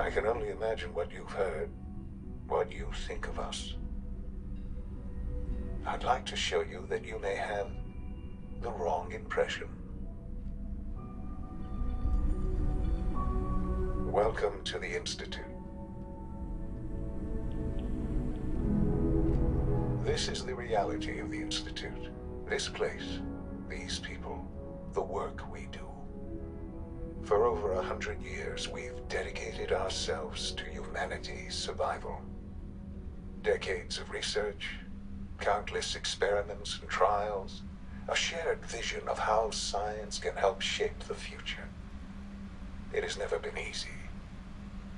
I can only imagine what you've heard, what you think of us. I'd like to show you that you may have the wrong impression. Welcome to the Institute. This is the reality of the Institute. This place, these people, the work we do. For over 100 years, we've dedicated ourselves to humanity's survival. Decades of research, countless experiments and trials, a shared vision of how science can help shape the future. It has never been easy,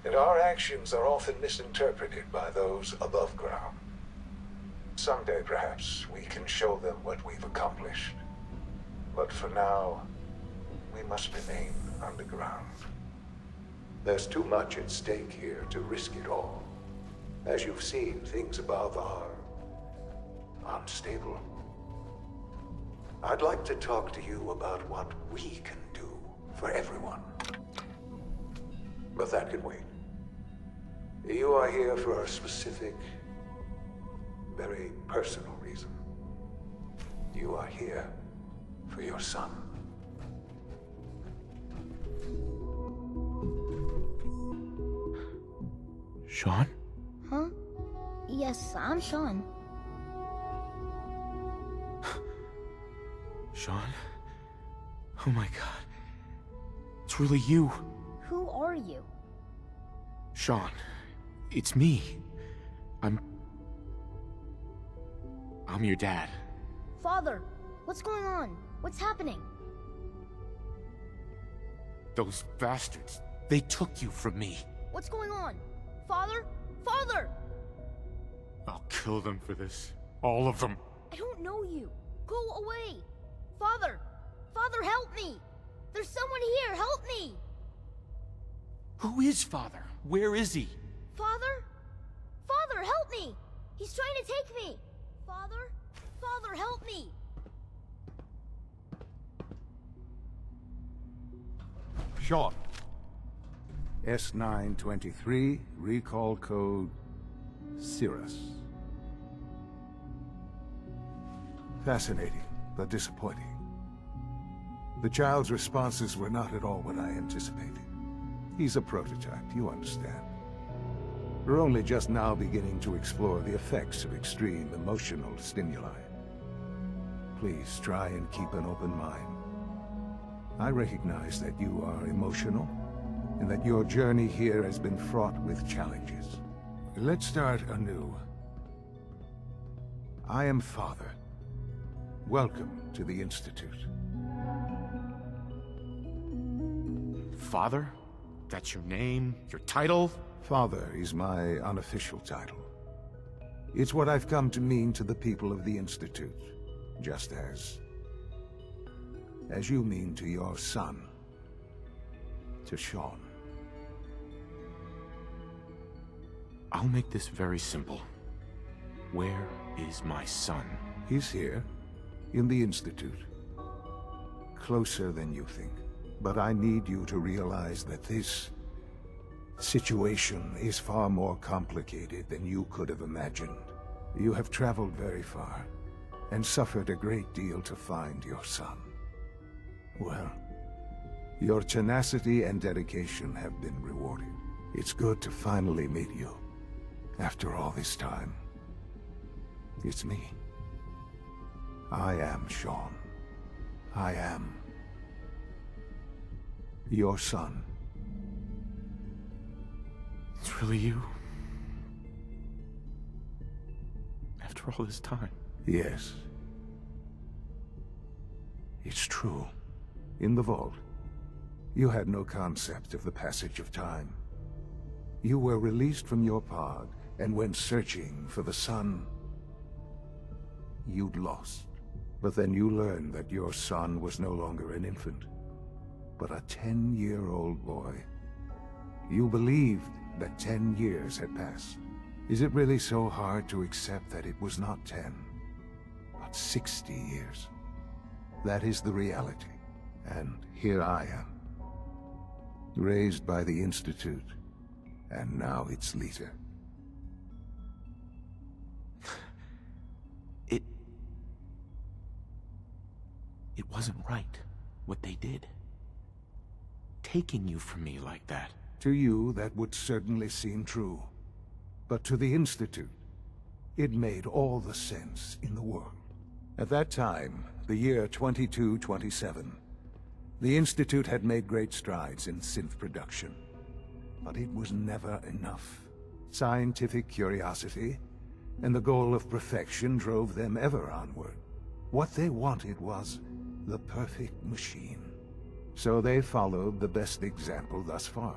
and our actions are often misinterpreted by those above ground. Someday, perhaps, we can show them what we've accomplished. But for now, we must remain underground. There's too much at stake here to risk it all. As you've seen, things above are unstable. I'd like to talk to you about what we can do for everyone. But that can wait. You are here for a specific, very personal reason. You are here for your son. Shaun? Huh? Yes, I'm Shaun. Shaun? Oh my god. It's really you. Who are you? Shaun, it's me. I'm your dad. Father, what's going on? What's happening? Those bastards, they took you from me. What's going on? Father? Father! I'll kill them for this. All of them. I don't know you. Go away. Father! Father, help me! There's someone here, help me! Who is Father? Where is he? Father? Father, help me! He's trying to take me! Father? Father, help me! Shaun. S923, recall code Cirrus. Fascinating, but disappointing. The child's responses were not at all what I anticipated. He's a prototype, you understand. We're only just now beginning to explore the effects of extreme emotional stimuli. Please try and keep an open mind. I recognize that you are emotional, and that your journey here has been fraught with challenges. Let's start anew. I am Father. Welcome to the Institute. Father? That's your name? Your title? Father is my unofficial title. It's what I've come to mean to the people of the Institute, just as you mean to your son, to Shaun. I'll make this very simple. Where is my son? He's here, in the Institute. Closer than you think. But I need you to realize that this situation is far more complicated than you could have imagined. You have traveled very far, and suffered a great deal to find your son. Well, your tenacity and dedication have been rewarded. It's good to finally meet you. After all this time, it's me. I am Shaun. I am your son. It's really you? After all this time? Yes. It's true. In the vault, you had no concept of the passage of time. You were released from your pod and went searching for the son you'd lost. But then you learned that your son was no longer an infant, but a 10-year-old boy. You believed that 10 years had passed. Is it really so hard to accept that it was not 10, but 60 years? That is the reality. And here I am, raised by the Institute, and now its leader. It wasn't right, what they did. Taking you from me like that. To you, that would certainly seem true. But to the Institute, it made all the sense in the world. At that time, the year 2227, the Institute had made great strides in synth production. But it was never enough. Scientific curiosity and the goal of perfection drove them ever onward. What they wanted was the perfect machine. So they followed the best example thus far.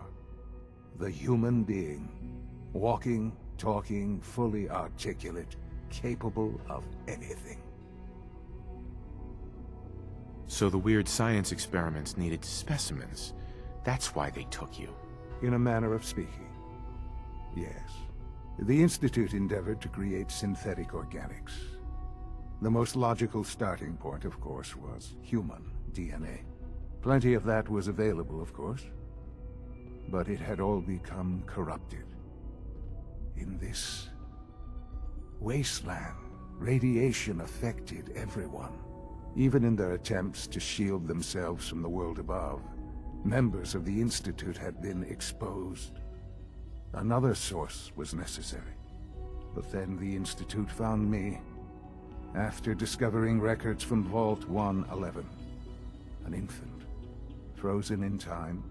The human being. Walking, talking, fully articulate, capable of anything. So the weird science experiments needed specimens. That's why they took you. In a manner of speaking, yes. The Institute endeavored to create synthetic organics. The most logical starting point, of course, was human DNA. Plenty of that was available, of course. But it had all become corrupted. In this wasteland, radiation affected everyone. Even in their attempts to shield themselves from the world above, members of the Institute had been exposed. Another source was necessary. But then the Institute found me, after discovering records from Vault 111. An infant, frozen in time,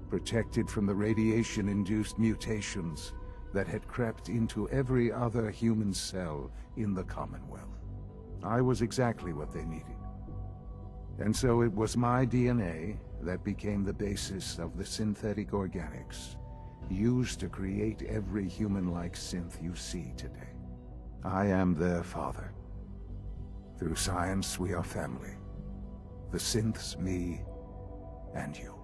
protected from the radiation-induced mutations that had crept into every other human cell in the Commonwealth. I was exactly what they needed. And so it was my DNA that became the basis of the synthetic organics used to create every human-like synth you see today. I am their father. Through science, we are family. The synths, me, and you.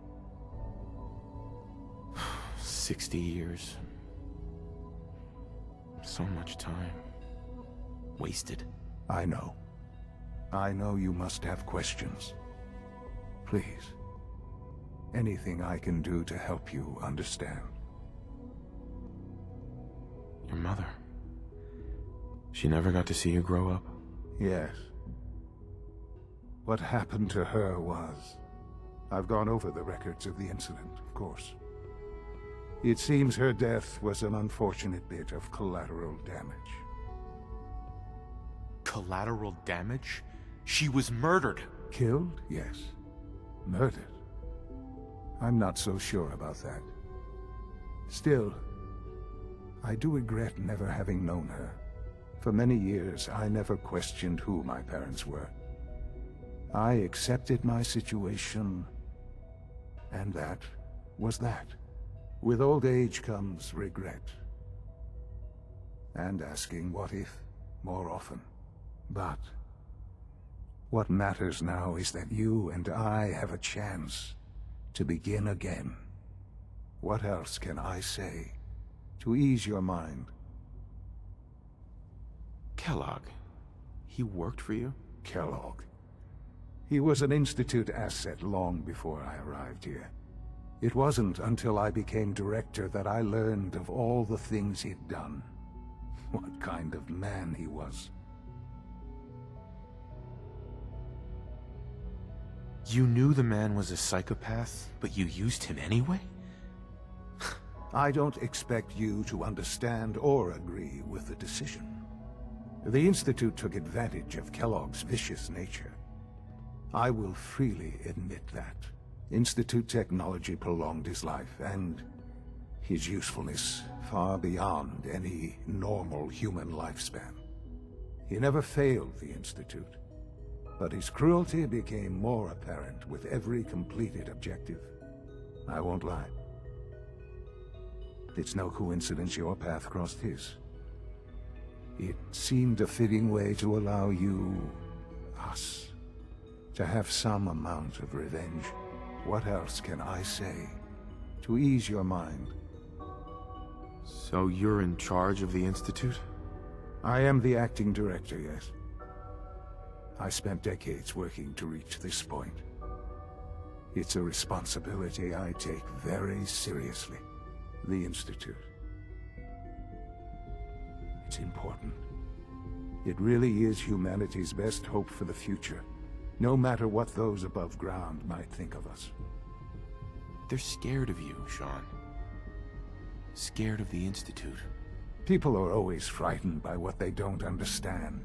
60 years. So much time. Wasted. I know. I know you must have questions. Please. Anything I can do to help you understand. Your mother. She never got to see you grow up? Yes. What happened to her was... I've gone over the records of the incident, of course. It seems her death was an unfortunate bit of collateral damage. Collateral damage? She was murdered. Killed? Yes. Murdered? I'm not so sure about that. Still, I do regret never having known her. For many years, I never questioned who my parents were. I accepted my situation, and that was that. With old age comes regret. And asking what if more often. But what matters now is that you and I have a chance to begin again. What else can I say to ease your mind? Kellogg. He worked for you? Kellogg. He was an Institute asset long before I arrived here. It wasn't until I became director that I learned of all the things he'd done. What kind of man he was. You knew the man was a psychopath, but you used him anyway? I don't expect you to understand or agree with the decision. The Institute took advantage of Kellogg's vicious nature. I will freely admit that. Institute technology prolonged his life, and his usefulness far beyond any normal human lifespan. He never failed the Institute, but his cruelty became more apparent with every completed objective. I won't lie. It's no coincidence your path crossed his. It seemed a fitting way to allow you, us, to have some amount of revenge. What else can I say to ease your mind? So you're in charge of the Institute? I am the acting director, yes. I spent decades working to reach this point. It's a responsibility I take very seriously. The Institute. It's important. It really is humanity's best hope for the future, no matter what those above ground might think of us. They're scared of you, Shaun. Scared of the Institute. People are always frightened by what they don't understand.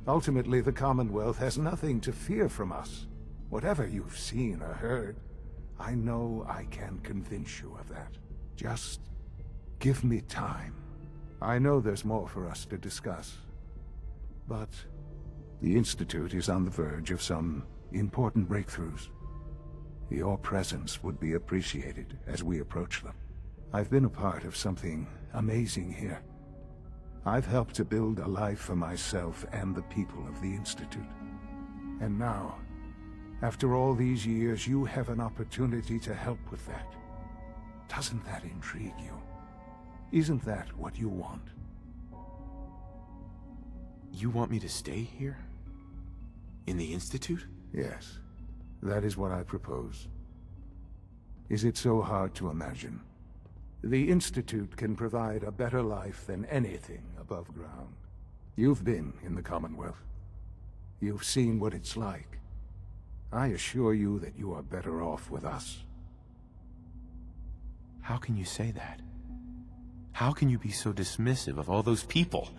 Ultimately, the Commonwealth has nothing to fear from us. Whatever you've seen or heard, I know I can convince you of that. Just give me time. I know there's more for us to discuss. But the Institute is on the verge of some important breakthroughs. Your presence would be appreciated as we approach them. I've been a part of something amazing here. I've helped to build a life for myself and the people of the Institute. And now, after all these years, you have an opportunity to help with that. Doesn't that intrigue you? Isn't that what you want? You want me to stay here? In the Institute? Yes, that is what I propose. Is it so hard to imagine? The Institute can provide a better life than anything above ground. You've been in the Commonwealth. You've seen what it's like. I assure you that you are better off with us. How can you say that? How can you be so dismissive of all those people?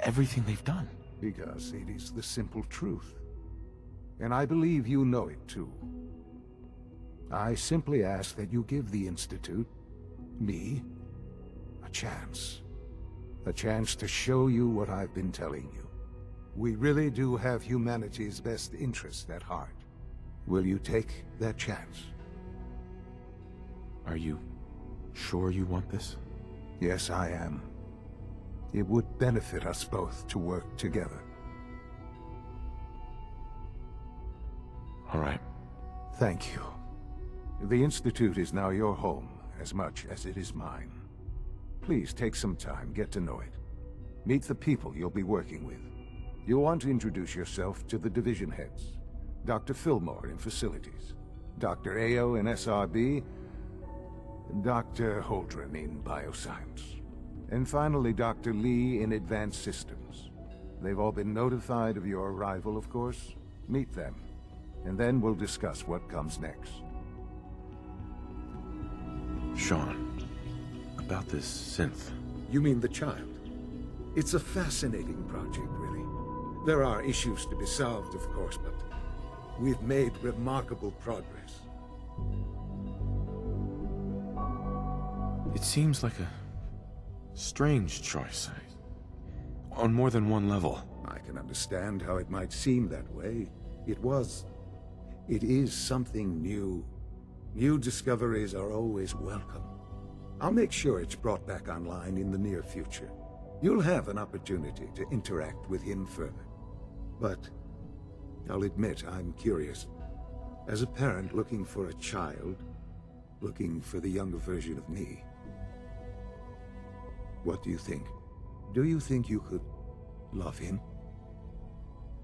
Everything they've done? Because it is the simple truth. And I believe you know it too. I simply ask that you give the Institute, me, a chance. A chance to show you what I've been telling you. We really do have humanity's best interest at heart. Will you take that chance? Are you sure you want this? Yes, I am. It would benefit us both to work together. All right. Thank you. The Institute is now your home, as much as it is mine. Please take some time, get to know it. Meet the people you'll be working with. You'll want to introduce yourself to the division heads. Dr. Fillmore in Facilities, Dr. Ayo in SRB, Dr. Holdren in Bioscience, and finally Dr. Lee in Advanced Systems. They've all been notified of your arrival, of course. Meet them, and then we'll discuss what comes next. Shaun, about this synth. You mean the child? It's a fascinating project, really. There are issues to be solved, of course, but we've made remarkable progress. It seems like a strange choice. On more than one level. I can understand how it might seem that way. It is something new. New discoveries are always welcome. I'll make sure it's brought back online in the near future. You'll have an opportunity to interact with him further. But I'll admit I'm curious. As a parent looking for a child, looking for the younger version of me, what do you think? Do you think you could love him?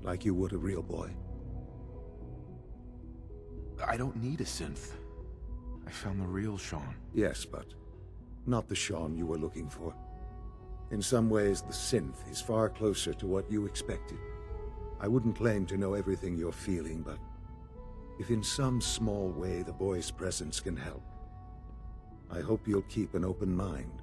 Like you would a real boy? I don't need a synth. I found the real Shaun. Yes, but not the Shaun you were looking for. In some ways, the synth is far closer to what you expected. I wouldn't claim to know everything you're feeling, but if in some small way the boy's presence can help, I hope you'll keep an open mind.